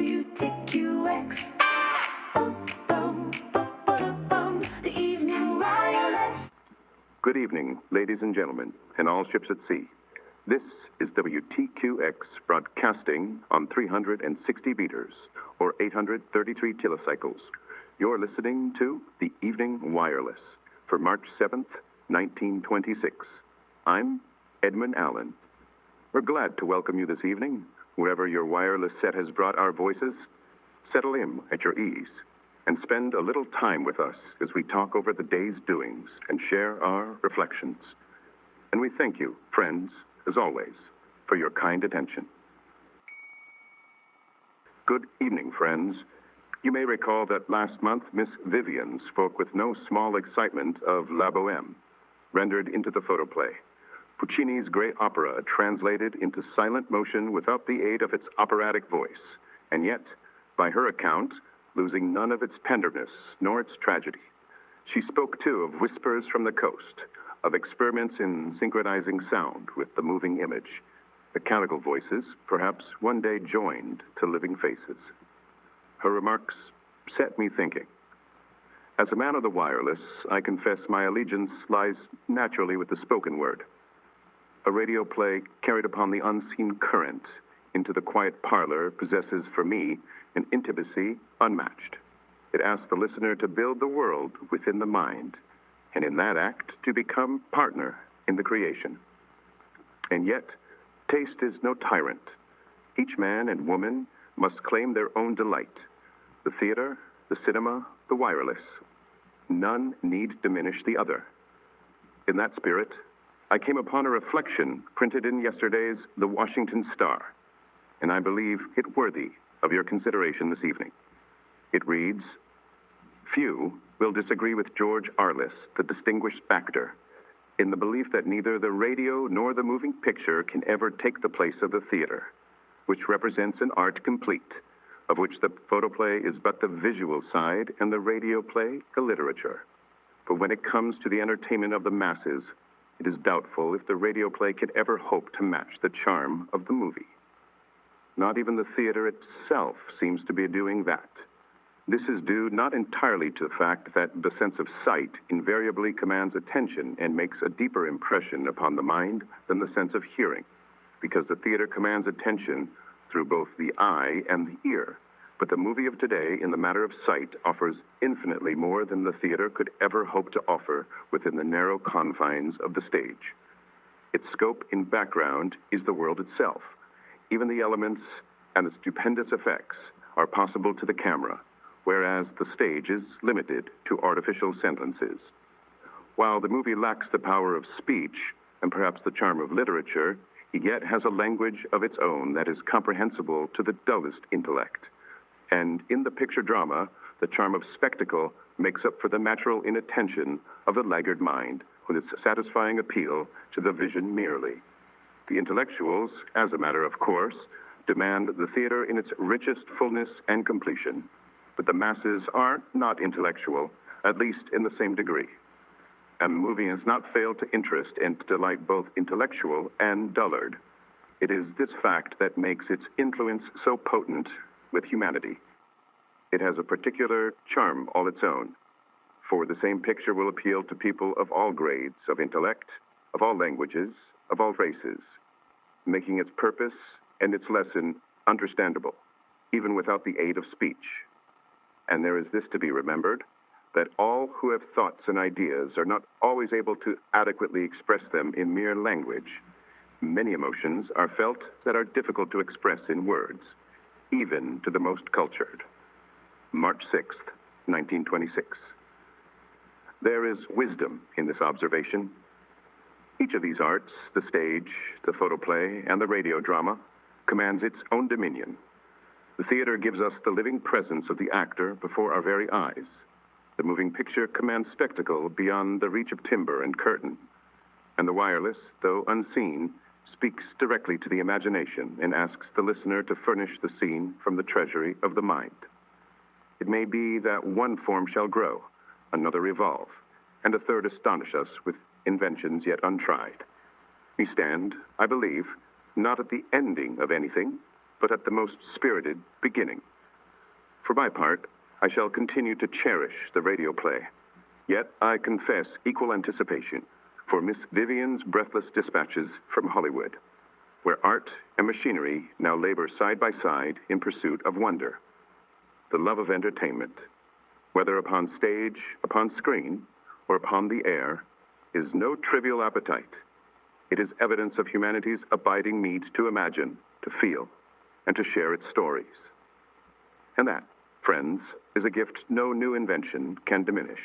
WTQX. The evening wireless. Good evening, ladies and gentlemen, and all ships at sea. This is WTQX broadcasting on 360 meters, or 833 kilocycles. You're listening to the Evening Wireless for March 7th, 1926. I'm Edwin Allen. We're glad to welcome you this evening. Wherever your wireless set has brought our voices, settle in at your ease and spend a little time with us as we talk over the day's doings and share our reflections. And we thank you, friends, as always, for your kind attention. Good evening, friends. You may recall that last month Miss Vivian spoke with no small excitement of La Bohème, rendered into the photoplay. Puccini's great opera translated into silent motion without the aid of its operatic voice, and yet, by her account, losing none of its tenderness nor its tragedy. She spoke, too, of whispers from the coast, of experiments in synchronizing sound with the moving image. Mechanical voices, perhaps one day joined to living faces. Her remarks set me thinking. As a man of the wireless, I confess my allegiance lies naturally with the spoken word. A radio play carried upon the unseen current into the quiet parlor possesses, for me, an intimacy unmatched. It asks the listener to build the world within the mind, and in that act to become partner in the creation. And yet, taste is no tyrant. Each man and woman must claim their own delight. The theater, the cinema, the wireless. None need diminish the other. In that spirit, I came upon a reflection printed in yesterday's The Washington Star, and I believe it worthy of your consideration this evening. It reads, "Few will disagree with George Arliss, the distinguished actor, in the belief that neither the radio nor the moving picture can ever take the place of the theater, which represents an art complete, of which the photoplay is but the visual side and the radio play the literature. For when it comes to the entertainment of the masses, it is doubtful if the radio play can ever hope to match the charm of the movie. Not even the theater itself seems to be doing that. This is due not entirely to the fact that the sense of sight invariably commands attention and makes a deeper impression upon the mind than the sense of hearing, because the theater commands attention through both the eye and the ear. But the movie of today, in the matter of sight, offers infinitely more than the theater could ever hope to offer within the narrow confines of the stage. Its scope in background is the world itself. Even the elements and the stupendous effects are possible to the camera, whereas the stage is limited to artificial semblances. While the movie lacks the power of speech and perhaps the charm of literature, it yet has a language of its own that is comprehensible to the dullest intellect. And in the picture drama, the charm of spectacle makes up for the natural inattention of the laggard mind with its satisfying appeal to the vision merely. The intellectuals, as a matter of course, demand the theater in its richest fullness and completion. But the masses are not intellectual, at least in the same degree. And the movie has not failed to interest and to delight both intellectual and dullard. It is this fact that makes its influence so potent with humanity. It has a particular charm all its own, for the same picture will appeal to people of all grades of intellect, of all languages, of all races, making its purpose and its lesson understandable, even without the aid of speech. And there is this to be remembered, that all who have thoughts and ideas are not always able to adequately express them in mere language. Many emotions are felt that are difficult to express in words, even to the most cultured. March 6th, 1926. There is wisdom in this observation. Each of these arts, the stage, the photoplay, and the radio drama, commands its own dominion. The theater gives us the living presence of the actor before our very eyes. The moving picture commands spectacle beyond the reach of timber and curtain. And the wireless, though unseen, speaks directly to the imagination and asks the listener to furnish the scene from the treasury of the mind. It may be that one form shall grow, another evolve, and a third astonish us with inventions yet untried. We stand, I believe, not at the ending of anything, but at the most spirited beginning, For my part, I shall continue to cherish the radio play. Yet I confess equal anticipation for Miss Vivian's breathless dispatches from Hollywood, where art and machinery now labor side by side in pursuit of wonder. The love of entertainment, whether upon stage, upon screen, or upon the air, is no trivial appetite. It is evidence of humanity's abiding need to imagine, to feel, and to share its stories. And that, friends, is a gift no new invention can diminish.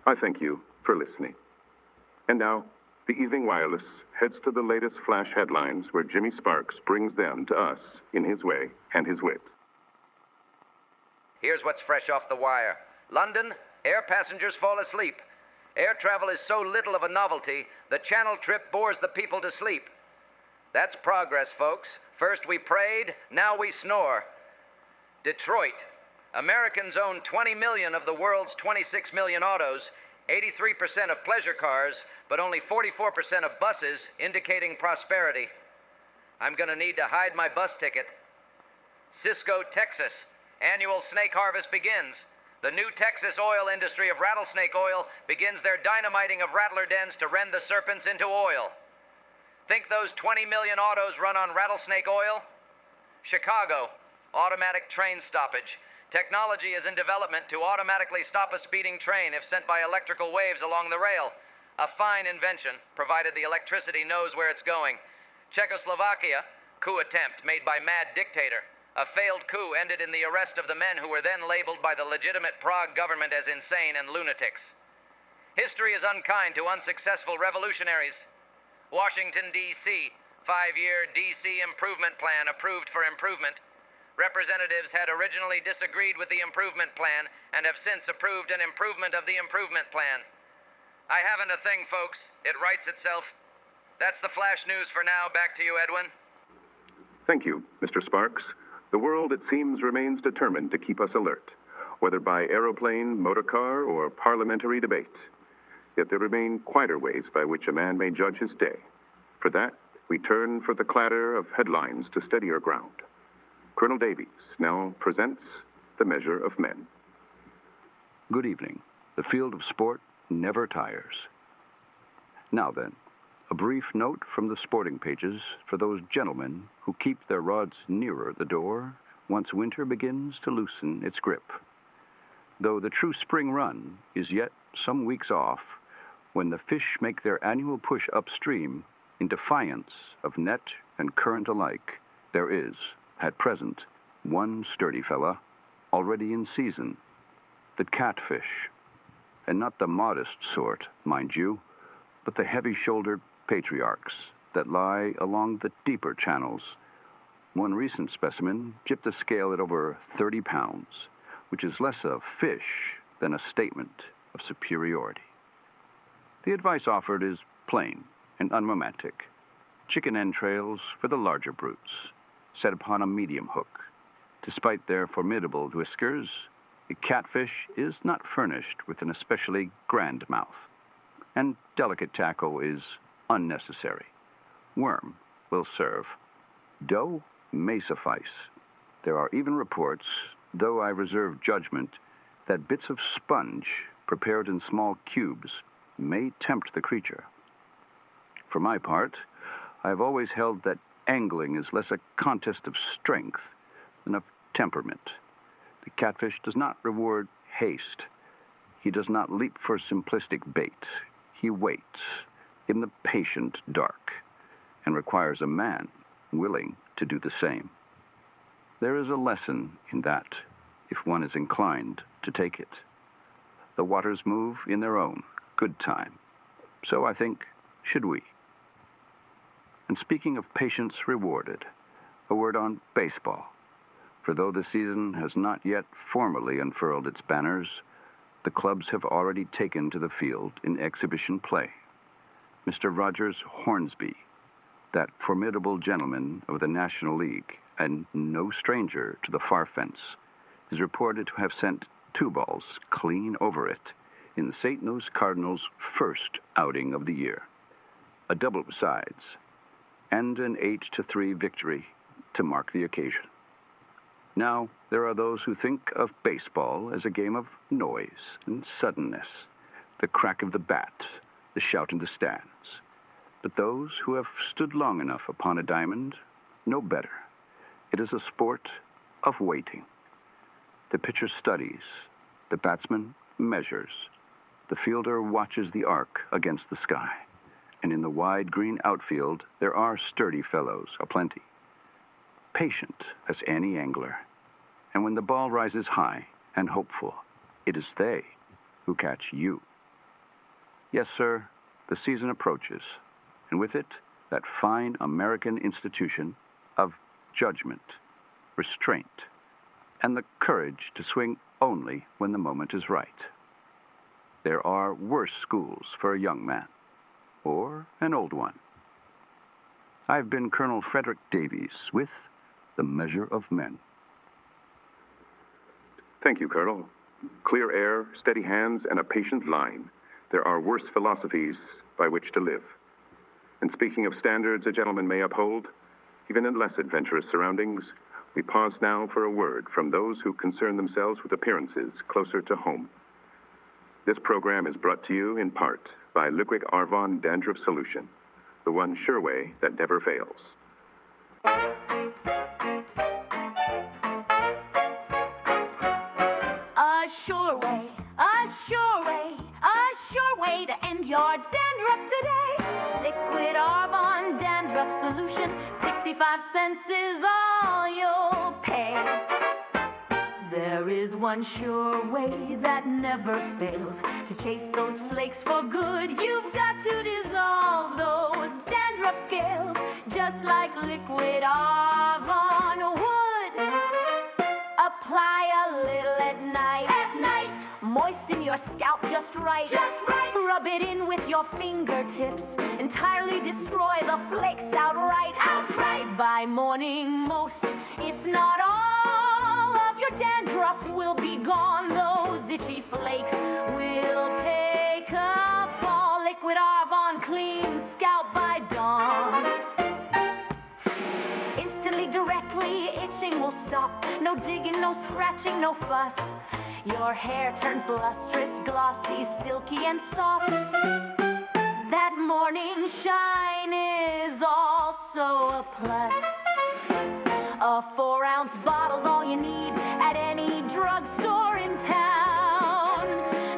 I thank you for listening. And now, the Evening Wireless heads to the latest flash headlines where Jimmie Sparks brings them to us in his way and his wit. Here's what's fresh off the wire. London, air passengers fall asleep. Air travel is so little of a novelty, the Channel trip bores the people to sleep. That's progress, folks. First we prayed, now we snore. Detroit. Americans own 20 million of the world's 26 million autos, 83% of pleasure cars, but only 44% of buses, indicating prosperity. I'm gonna need to hide my bus ticket. Cisco, Texas. Annual snake harvest begins. The new Texas oil industry of rattlesnake oil begins their dynamiting of rattler dens to rend the serpents into oil. Think those 20 million autos run on rattlesnake oil? Chicago. Automatic train stoppage. Technology is in development to automatically stop a speeding train if sent by electrical waves along the rail. A fine invention, provided the electricity knows where it's going. Czechoslovakia, coup attempt made by mad dictator. A failed coup ended in the arrest of the men who were then labeled by the legitimate Prague government as insane and lunatics. History is unkind to unsuccessful revolutionaries. Washington, D.C., 5-year D.C. improvement plan approved for improvement. Representatives had originally disagreed with the improvement plan and have since approved an improvement of the improvement plan. I haven't a thing, folks. It writes itself. That's the flash news for now. Back to you, Edwin. Thank you, Mr. Sparks. The world, it seems, remains determined to keep us alert, whether by aeroplane, motorcar, or parliamentary debate. Yet there remain quieter ways by which a man may judge his day. For that, we turn for the clatter of headlines to steadier ground. Colonel Davies now presents The Measure of Men. Good evening. The field of sport never tires. Now then, a brief note from the sporting pages for those gentlemen who keep their rods nearer the door once winter begins to loosen its grip. Though the true spring run is yet some weeks off, when the fish make their annual push upstream in defiance of net and current alike, there is, at present, one sturdy fella already in season, the catfish. And not the modest sort, mind you, but the heavy-shouldered patriarchs that lie along the deeper channels. One recent specimen tipped the scale at over 30 pounds, which is less a fish than a statement of superiority. The advice offered is plain and unromantic. Chicken entrails for the larger brutes, set upon a medium hook. Despite their formidable whiskers, the catfish is not furnished with an especially grand mouth, and delicate tackle is unnecessary. Worm will serve. Dough may suffice. There are even reports, though I reserve judgment, that bits of sponge prepared in small cubes may tempt the creature. For my part, I have always held that angling is less a contest of strength than of temperament. The catfish does not reward haste. He does not leap for simplistic bait. He waits in the patient dark and requires a man willing to do the same. There is a lesson in that, if one is inclined to take it. The waters move in their own good time. So I think, should we. And speaking of patience rewarded, a word on baseball. For though the season has not yet formally unfurled its banners, the clubs have already taken to the field in exhibition play. Mr. Rogers Hornsby, that formidable gentleman of the National League, and no stranger to the far fence, is reported to have sent 2 balls clean over it in the St. Louis Cardinals' first outing of the year. A double besides, and an 8-3 victory to mark the occasion. Now, there are those who think of baseball as a game of noise and suddenness, the crack of the bat, the shout in the stands. But those who have stood long enough upon a diamond know better. It is a sport of waiting. The pitcher studies, the batsman measures, the fielder watches the arc against the sky, and in the wide green outfield there are sturdy fellows aplenty, patient as any angler. And when the ball rises high and hopeful, it is they who catch you. Yes, sir, the season approaches, and with it, that fine American institution of judgment, restraint, and the courage to swing only when the moment is right. There are worse schools for a young man, or an old one. I've been Colonel Frederick Davies with The Measure of Men. Thank you, Colonel. Clear air, steady hands, and a patient line. There are worse philosophies by which to live. And speaking of standards a gentleman may uphold, even in less adventurous surroundings, we pause now for a word from those who concern themselves with appearances closer to home. This program is brought to you in part by Liquid Arvon Dandruff Solution, the one sure way that never fails. A sure way, a sure way, a sure way to end your dandruff today. Liquid Arvon Dandruff Solution, 65 cents is all you'll pay. There is one sure way that never fails to chase those flakes for good. You've got to dissolve those dandruff scales just like Liquid Arvon would. Apply a little at night. Moisten your scalp just right. Rub it in with your fingertips. Entirely destroy the flakes outright. By morning, most, if not all, of your dandruff will be gone. Those itchy flakes will take a fall. Liquid Arvon clean scalp by dawn. Instantly, directly, itching will stop. No digging, no scratching, no fuss. Your hair turns lustrous, glossy, silky, and soft. That morning shine is also a plus. A 4-ounce bottle's all you need at any drugstore in town.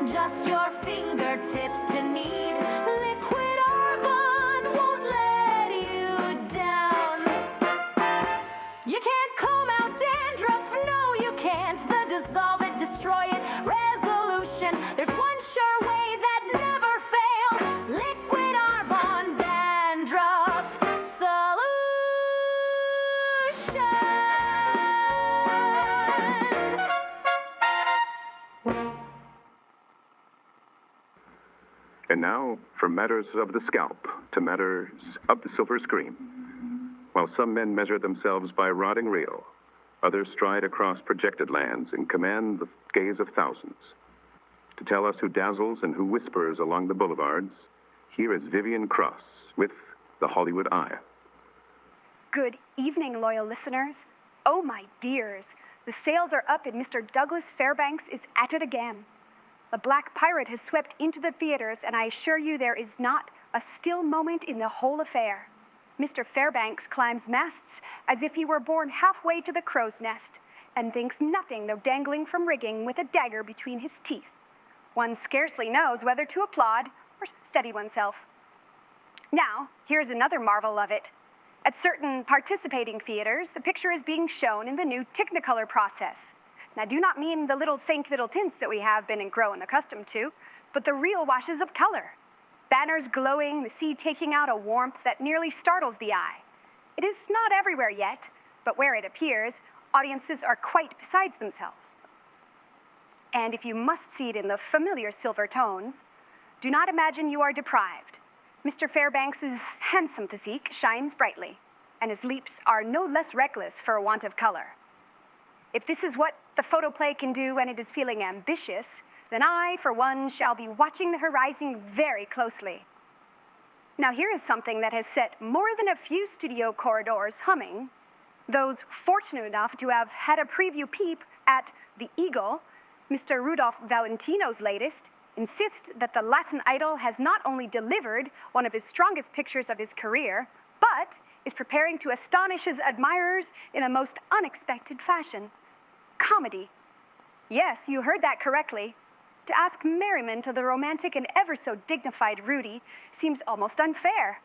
Just your fingertips to need. Liquid Arvon won't let you down. You can't comb out dandruff, no you can't. The dissolve it, destroy it resolution. There's one sure way that never fails. Liquid Arvon Dandruff Solution. And now, from matters of the scalp to matters of the silver screen. While some men measure themselves by rod and reel, others stride across projected lands and command the gaze of thousands. To tell us who dazzles and who whispers along the boulevards, here is Vivian Cross with The Hollywood Eye. Good evening, loyal listeners. Oh, my dears, the sales are up and Mr. Douglas Fairbanks is at it again. The Black Pirate has swept into the theaters, and I assure you there is not a still moment in the whole affair. Mr. Fairbanks climbs masts as if he were born halfway to the crow's nest, and thinks nothing though dangling from rigging with a dagger between his teeth. One scarcely knows whether to applaud or steady oneself. Now, here's another marvel of it. At certain participating theaters, the picture is being shown in the new Technicolor process. And I do not mean the little faint little tints that we have been and grown accustomed to, but the real washes of color. Banners glowing, the sea taking out a warmth that nearly startles the eye. It is not everywhere yet, but where it appears, audiences are quite besides themselves. And if you must see it in the familiar silver tones, do not imagine you are deprived. Mr. Fairbanks's handsome physique shines brightly, and his leaps are no less reckless for want of color. If this is what the photoplay can do when it is feeling ambitious, then I, for one, shall be watching the horizon very closely. Now here is something that has set more than a few studio corridors humming. Those fortunate enough to have had a preview peep at The Eagle, Mr. Rudolph Valentino's latest, insist that the Latin idol has not only delivered one of his strongest pictures of his career, but is preparing to astonish his admirers in a most unexpected fashion. Comedy. Yes, you heard that correctly. To ask merriment of the romantic and ever so dignified Rudy seems almost unfair.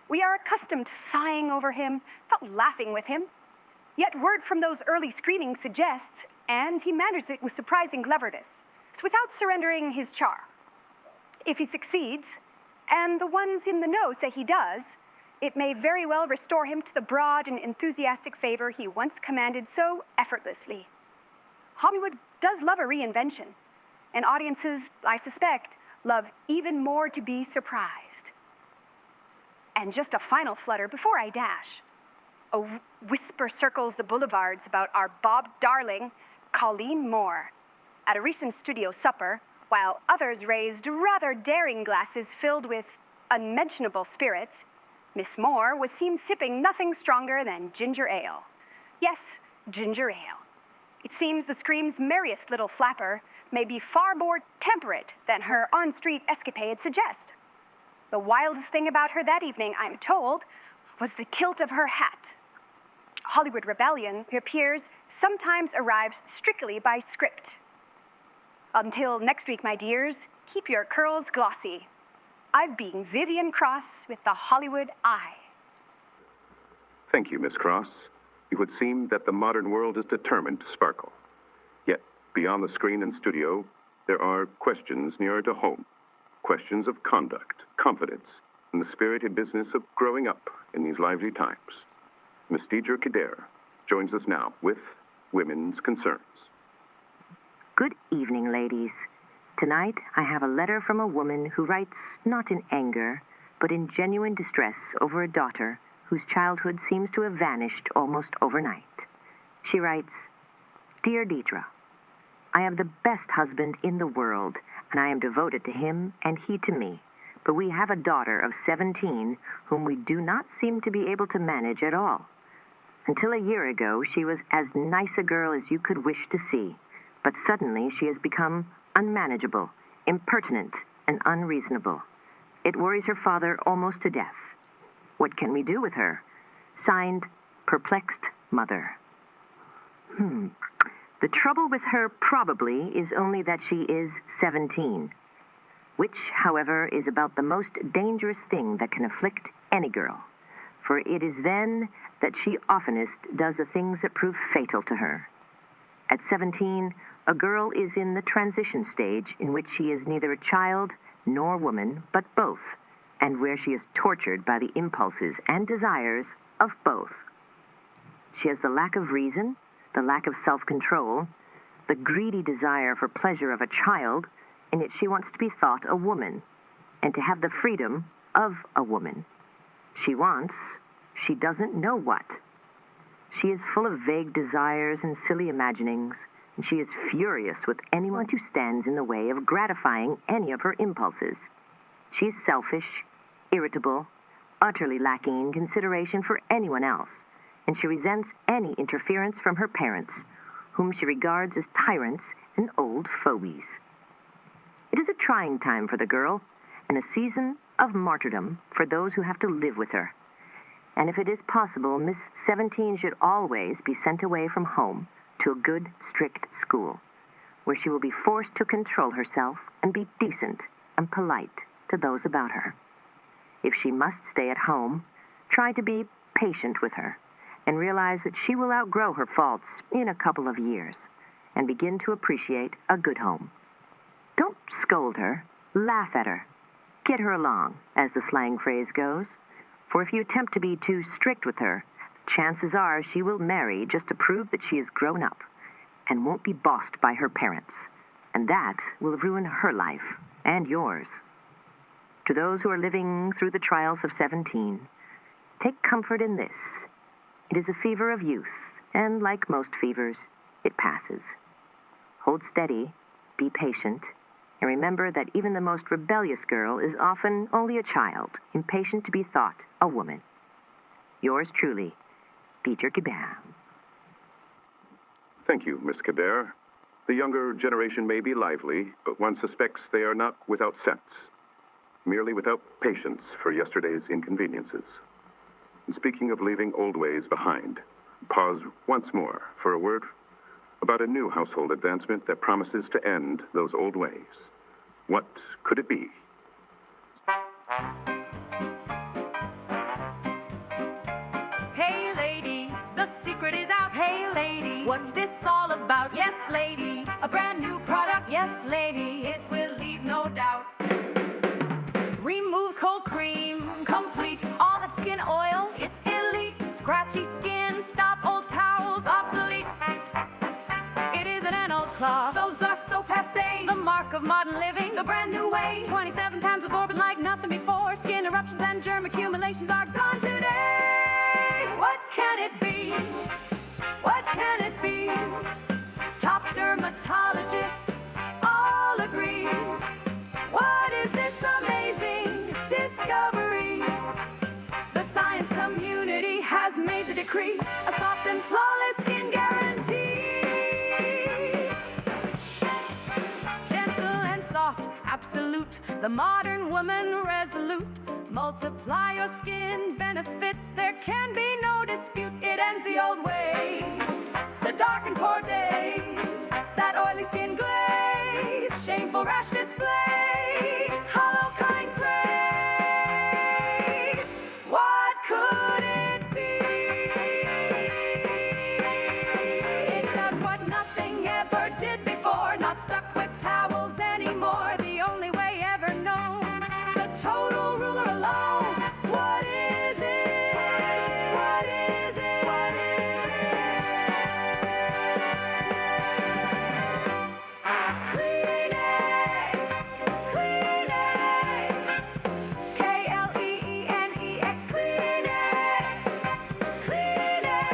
We are accustomed to sighing over him, not laughing with him. Yet word from those early screenings suggests, and he manages it with surprising cleverness, without surrendering his charm. If he succeeds, and the ones in the know say he does, it may very well restore him to the broad and enthusiastic favor he once commanded so effortlessly. Hollywood does love a reinvention, and audiences, I suspect, love even more to be surprised. And just a final flutter before I dash. A whisper circles the boulevards about our Bob darling, Colleen Moore. At a recent studio supper, while others raised rather daring glasses filled with unmentionable spirits, Miss Moore was seen sipping nothing stronger than ginger ale. Yes, ginger ale. It seems the Scream's merriest little flapper may be far more temperate than her on-street escapades suggest. The wildest thing about her that evening, I'm told, was the tilt of her hat. Hollywood rebellion, it appears, sometimes arrives strictly by script. Until next week, my dears, keep your curls glossy. I've been Vivian Cross with the Hollywood Eye. Thank you, Miss Cross. It would seem that the modern world is determined to sparkle. Yet, beyond the screen and studio, there are questions nearer to home. Questions of conduct, confidence, and the spirited business of growing up in these lively times. Miss Deidre Kidare joins us now with Women's Concerns. Good evening, ladies. Tonight, I have a letter from a woman who writes not in anger, but in genuine distress over a daughter whose childhood seems to have vanished almost overnight. She writes, Dear Deidre, I have the best husband in the world, and I am devoted to him and he to me. But we have a daughter of 17 whom we do not seem to be able to manage at all. Until a year ago, she was as nice a girl as you could wish to see. But suddenly she has become unmanageable, impertinent, and unreasonable. It worries her father almost to death. What can we do with her? Signed, Perplexed Mother. The trouble with her probably is only that she is 17, which, however, is about the most dangerous thing that can afflict any girl. For it is then that she oftenest does the things that prove fatal to her. At 17, a girl is in the transition stage in which she is neither a child nor woman, but both, and where she is tortured by the impulses and desires of both. She has the lack of reason, the lack of self-control, the greedy desire for pleasure of a child, in which she wants to be thought a woman, and to have the freedom of a woman. She wants, she doesn't know what. She is full of vague desires and silly imaginings, and she is furious with anyone who stands in the way of gratifying any of her impulses. She is selfish, irritable, utterly lacking in consideration for anyone else, and she resents any interference from her parents, whom she regards as tyrants and old fogies. It is a trying time for the girl, and a season of martyrdom for those who have to live with her. And if it is possible, Miss 17 should always be sent away from home to a good, strict school, where she will be forced to control herself and be decent and polite to those about her. If she must stay at home, try to be patient with her and realize that she will outgrow her faults in a couple of years and begin to appreciate a good home. Don't scold her, laugh at her, get her along, as the slang phrase goes. For if you attempt to be too strict with her, chances are she will marry just to prove that she is grown up and won't be bossed by her parents. And that will ruin her life and yours. To those who are living through the trials of 17, take comfort in this. It is a fever of youth, and like most fevers, it passes. Hold steady, be patient, and remember that even the most rebellious girl is often only a child, impatient to be thought a woman. Yours truly, Peter Guibert. Thank you, Miss Guibert. The younger generation may be lively, but one suspects they are not without sense, merely without patience for yesterday's inconveniences. And speaking of leaving old ways behind, pause once more for a word about a new household advancement that promises to end those old ways. What could it be? Hey ladies, the secret is out. Hey lady, what's this all about? Yes lady, a brand new product. Yes lady, it will leave no doubt. Removes cold cream, complete all that skin oil. It's elite, scratchy skin, stop old towels obsolete. It isn't an old cloth, those are so passé. The mark of modern living, the brand new way. 27 times absorbent like nothing before. Skin eruptions and germ accumulations are gone today. What can it be? What can it be? Top dermatologists all agree. What is this amazing discovery? The science community has made the decree, a soft and flawless skin guarantee. Gentle and soft, absolute, the modern woman resolute. Multiply your skin benefits, there can be no dispute. It ends the old ways, the dark and poor days, that oily skin glaze, shameful rash displays, hollow cunning praise. What could it be? It does what nothing ever did before, not stuck with towels anymore, the only way ever known, the total ruler alone. What is it? What is it? What is it? Kleenex, K-L-E-E-N-E-X, Kleenex. Kleenex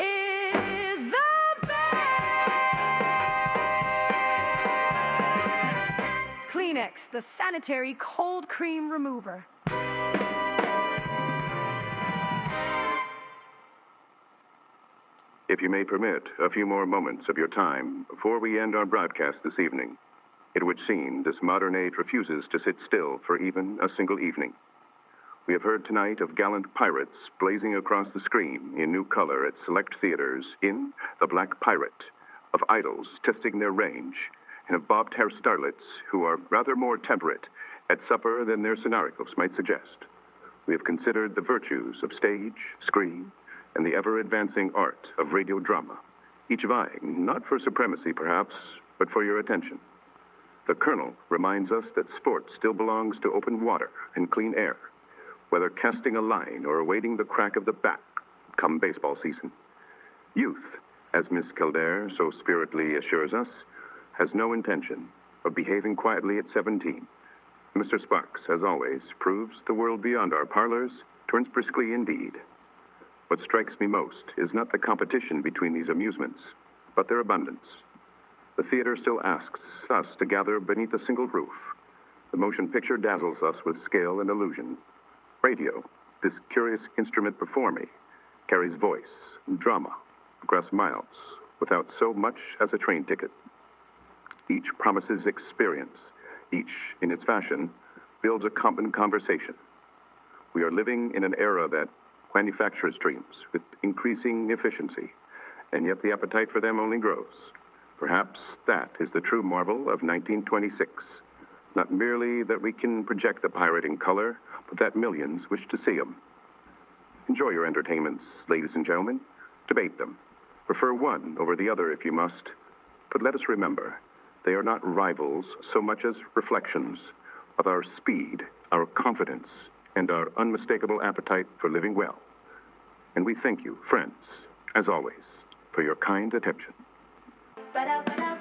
is the best. Kleenex, the sanitary cold cream remover. If you may permit a few more moments of your time before we end our broadcast this evening, it would seem this modern age refuses to sit still for even a single evening. We have heard tonight of gallant pirates blazing across the screen in new color at select theaters in The Black Pirate, of idols testing their range, and of bobbed-hair starlets who are rather more temperate at supper than their scenarios might suggest. We have considered the virtues of stage, screen, and the ever-advancing art of radio drama, each vying not for supremacy, perhaps, but for your attention. The Colonel reminds us that sport still belongs to open water and clean air, whether casting a line or awaiting the crack of the bat come baseball season. Youth, as Miss Kildare so spiritedly assures us, has no intention of behaving quietly at 17. Mr. Sparks, as always, proves the world beyond our parlors turns briskly indeed. What strikes me most is not the competition between these amusements, but their abundance. The theater still asks us to gather beneath a single roof. The motion picture dazzles us with scale and illusion. Radio, this curious instrument before me, carries voice and drama across miles without so much as a train ticket. Each promises experience. Each, in its fashion, builds a common conversation. We are living in an era that manufactures dreams with increasing efficiency, and yet the appetite for them only grows. Perhaps that is the true marvel of 1926. Not merely that we can project the pirate in color, but that millions wish to see him. Enjoy your entertainments, ladies and gentlemen. Debate them. Prefer one over the other if you must. But let us remember, they are not rivals so much as reflections of our speed, our confidence, and our unmistakable appetite for living well. And we thank you, friends, as always, for your kind attention. Ba-da-ba-da.